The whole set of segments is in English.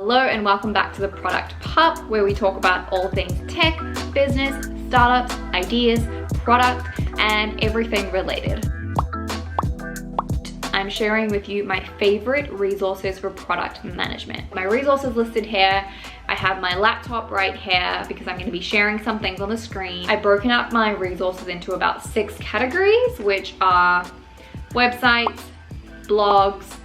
Hello and welcome back to the Product Pub, where we talk about all things tech, business, startups, ideas, product, and everything related. I'm sharing with you my favorite resources for product management. My resources listed here. I have my laptop right here because I'm going to be sharing some things on the screen. I've broken up my resources into about 6 categories, which are websites, blogs,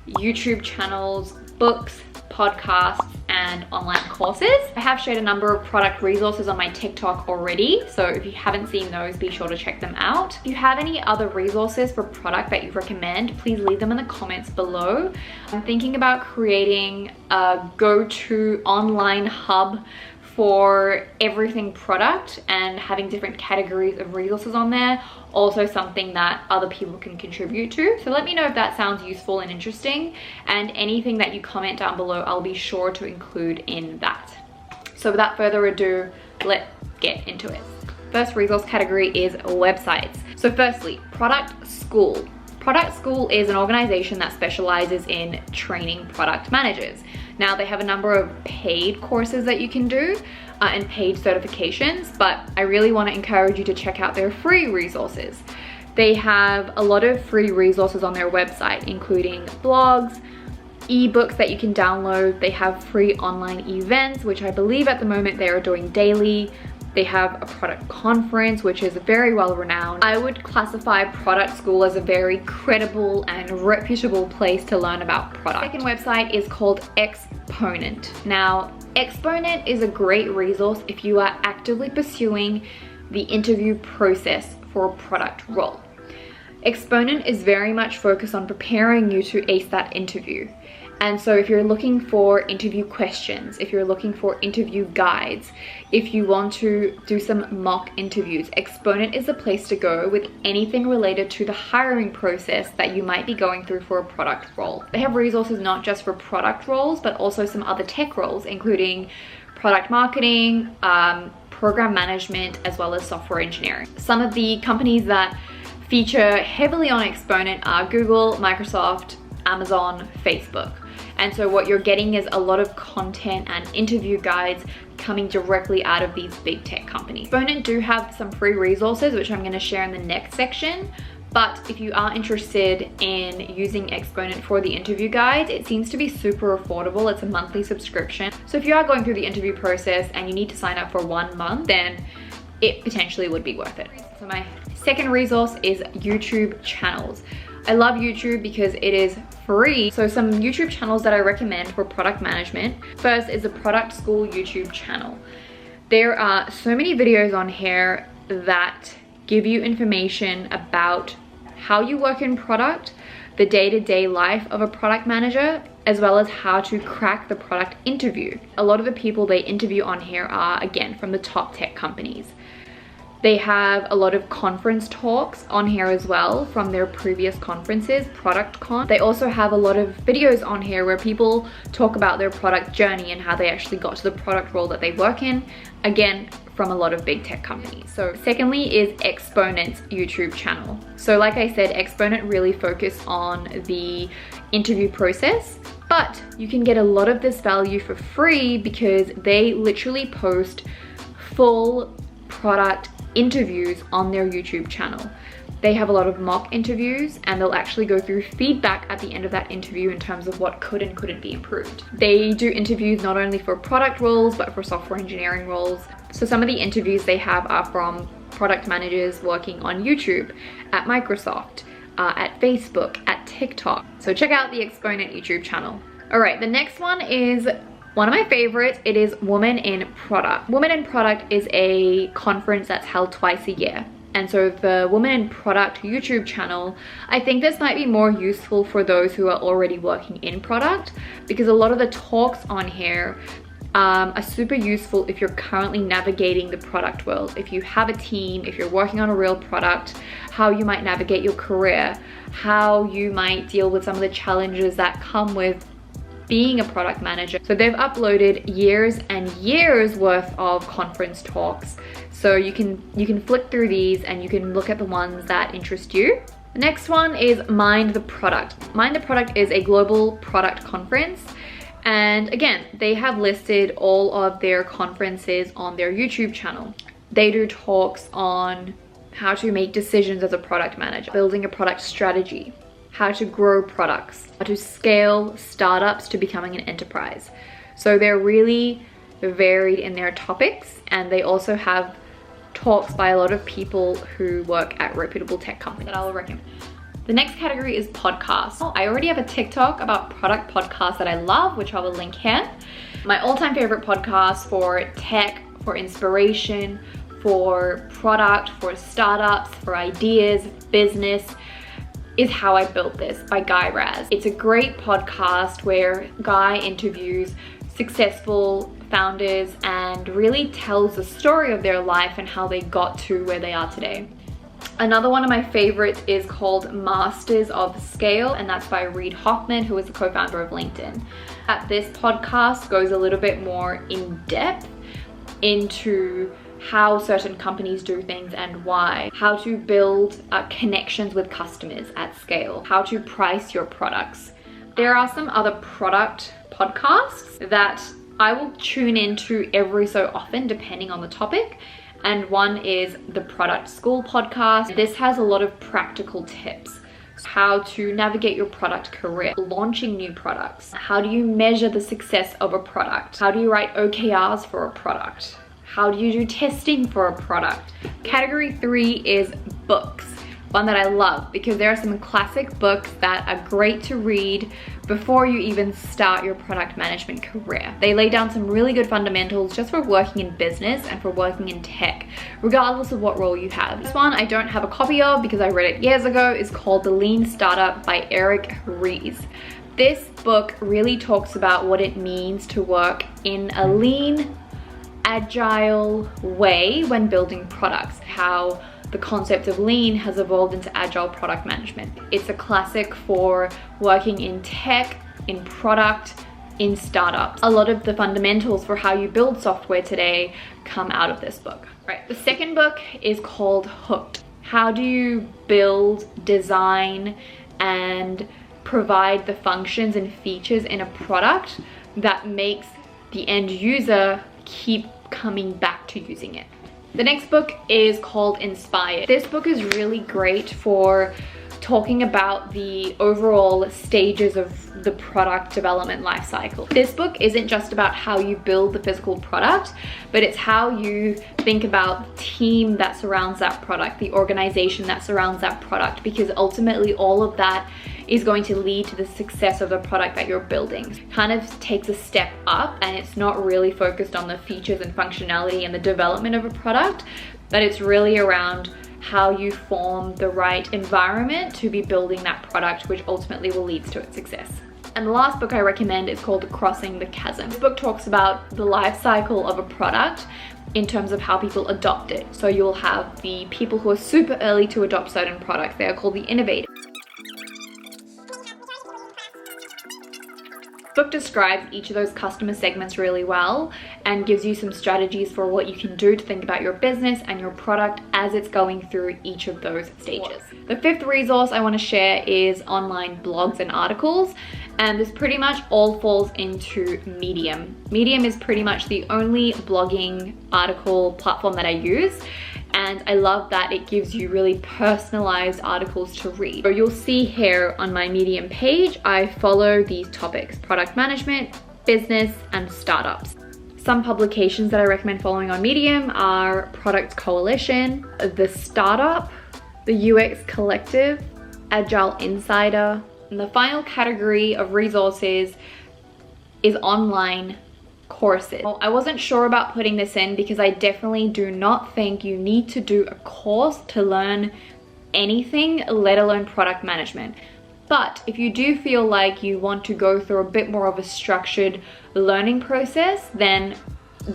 YouTube channels, books, podcasts, and online courses. I have shared a number of product resources on my TikTok already, so if you haven't seen those, be sure to check them out. If you have any other resources for product that you recommend, please leave them in the comments below. I'm thinking about creating a go-to online hub for everything product and having different categories of resources on there. Also something that other people can contribute to. So let me know if that sounds useful and interesting, and anything that you comment down below, I'll be sure to include in that. So without further ado, let's get into it. First resource category is websites. So firstly, Product School. Product School is an organization that specializes in training product managers. Now they have a number of paid courses that you can do and paid certifications, but I really want to encourage you to check out their free resources. They have a lot of free resources on their website, including blogs, ebooks that you can download. They have free online events, which I believe at the moment they are doing daily. They have a product conference, which is very well renowned. I would classify Product School as a very credible and reputable place to learn about product. The second website is called Exponent. Now, Exponent is a great resource if you are actively pursuing the interview process for a product role. Exponent is very much focused on preparing you to ace that interview. And so if you're looking for interview questions, if you're looking for interview guides, if you want to do some mock interviews, Exponent is the place to go with anything related to the hiring process that you might be going through for a product role. They have resources not just for product roles, but also some other tech roles, including product marketing, program management, as well as software engineering. Some of the companies that feature heavily on Exponent are Google, Microsoft, Amazon, Facebook. And so what you're getting is a lot of content and interview guides coming directly out of these big tech companies. Exponent do have some free resources, which I'm going to share in the next section. But if you are interested in using Exponent for the interview guides, it seems to be super affordable. It's a monthly subscription. So if you are going through the interview process and you need to sign up for 1 month, then it potentially would be worth it. So my second resource is YouTube channels. I love YouTube because it is free. So some YouTube channels that I recommend for product management. First is the Product School YouTube channel. There are so many videos on here that give you information about how you work in product, the day-to-day life of a product manager, as well as how to crack the product interview. A lot of the people they interview on here are, again, from the top tech companies. They have a lot of conference talks on here as well from their previous conferences, ProductCon. They also have a lot of videos on here where people talk about their product journey and how they actually got to the product role that they work in, again, from a lot of big tech companies. So secondly is Exponent's YouTube channel. So like I said, Exponent really focus on the interview process, but you can get a lot of this value for free because they literally post full product interviews on their YouTube channel. They have a lot of mock interviews and they'll actually go through feedback at the end of that interview in terms of what could and couldn't be improved. They do interviews not only for product roles, but for software engineering roles. So some of the interviews they have are from product managers working on YouTube, at Microsoft, at Facebook, at TikTok. So check out the Exponent YouTube channel. All right, the next one is one of my favorites. It is Women in Product. Women in Product is a conference that's held twice a year. And so the Women in Product YouTube channel, I think this might be more useful for those who are already working in product, because a lot of the talks on here are super useful if you're currently navigating the product world. If you have a team, if you're working on a real product, how you might navigate your career, how you might deal with some of the challenges that come with being a product manager. So they've uploaded years and years worth of conference talks. So you can flick through these and you can look at the ones that interest you. The next one is Mind the Product. Mind the Product is a global product conference And again, they have listed all of their conferences on their YouTube channel. They do talks on how to make decisions as a product manager, building a product strategy, how to grow products, how to scale startups to becoming an enterprise. So they're really varied in their topics, and they also have talks by a lot of people who work at reputable tech companies that I'll recommend. The next category is podcasts. I already have a TikTok about product podcasts that I love, which I will link here. My all-time favorite podcast for tech, for inspiration, for product, for startups, for ideas, business, is How I Built This by Guy Raz. It's a great podcast where Guy interviews successful founders and really tells the story of their life and how they got to where they are today. Another one of my favorites is called Masters of Scale, and that's by Reid Hoffman, who is the co-founder of LinkedIn. This podcast goes a little bit more in depth into how certain companies do things and why, how to build connections with customers at scale, how to price your products. There are some other product podcasts that I will tune into every so often depending on the topic, and one is the Product School podcast. This has a lot of practical tips. How to navigate your product career, launching new products, how do you measure the success of a product, how do you write OKRs for a product, how do you do testing for a product. Category 3 is books, one that I love because there are some classic books that are great to read before you even start your product management career. They lay down some really good fundamentals just for working in business and for working in tech, regardless of what role you have. This one I don't have a copy of because I read it years ago. Is called The Lean Startup by Eric Ries. This book really talks about what it means to work in a lean, agile way when building products, how the concept of lean has evolved into agile product management. It's a classic for working in tech, in product, in startups. A lot of the fundamentals for how you build software today come out of this book. Right, the second book is called Hooked. How do you build, design, and provide the functions and features in a product that makes the end user keep coming back to using it. The next book is called Inspired. This book is really great for talking about the overall stages of the product development lifecycle. This book isn't just about how you build the physical product, but it's how you think about the team that surrounds that product, the organization that surrounds that product, because ultimately all of that is going to lead to the success of the product that you're building. Kind of takes a step up, and it's not really focused on the features and functionality and the development of a product, but it's really around how you form the right environment to be building that product, which ultimately will lead to its success. And the last book I recommend is called Crossing the Chasm. This book talks about the life cycle of a product in terms of how people adopt it. So you'll have the people who are super early to adopt certain products. They are called the innovators. The book describes each of those customer segments really well and gives you some strategies for what you can do to think about your business and your product as it's going through each of those stages. The fifth resource I want to share is online blogs and articles, and this pretty much all falls into Medium. Medium is pretty much the only blogging article platform that I use, and I love that it gives you really personalized articles to read. So you'll see here on my Medium page, I follow these topics: product management, business, and startups. Some publications that I recommend following on Medium are Product Coalition, The Startup, the UX Collective, Agile Insider, and the final category of resources is online courses. I wasn't sure about putting this in because I definitely do not think you need to do a course to learn anything, let alone product management. But if you do feel like you want to go through a bit more of a structured learning process, then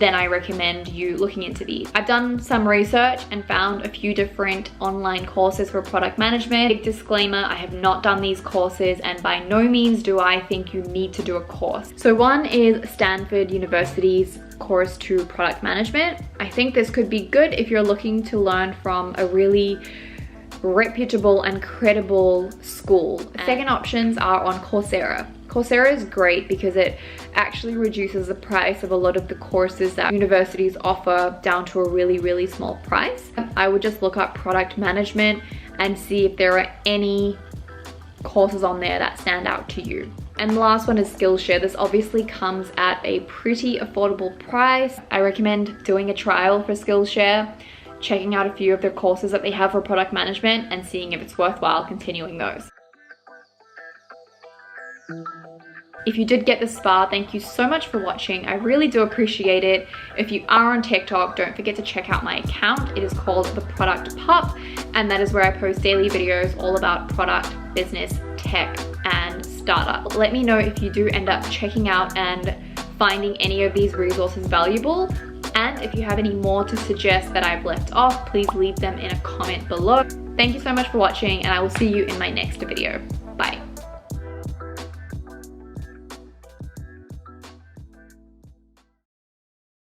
I recommend you looking into these. I've done some research and found a few different online courses for product management. Big disclaimer, I have not done these courses, and by no means do I think you need to do a course. So one is Stanford University's course to product management. I think this could be good if you're looking to learn from a really reputable and credible school. Second options are on Coursera. Coursera is great because it actually reduces the price of a lot of the courses that universities offer down to a really, really small price. I would just look up product management and see if there are any courses on there that stand out to you. And the last one is Skillshare. This obviously comes at a pretty affordable price. I recommend doing a trial for Skillshare, checking out a few of their courses that they have for product management and seeing if it's worthwhile continuing those. If you did get this far, thank you so much for watching. I really do appreciate it. If you are on TikTok, don't forget to check out my account. It is called The Product Pup, and that is where I post daily videos all about product, business, tech, and startup. Let me know if you do end up checking out and finding any of these resources valuable. And if you have any more to suggest that I've left off, please leave them in a comment below. Thank you so much for watching, and I will see you in my next video.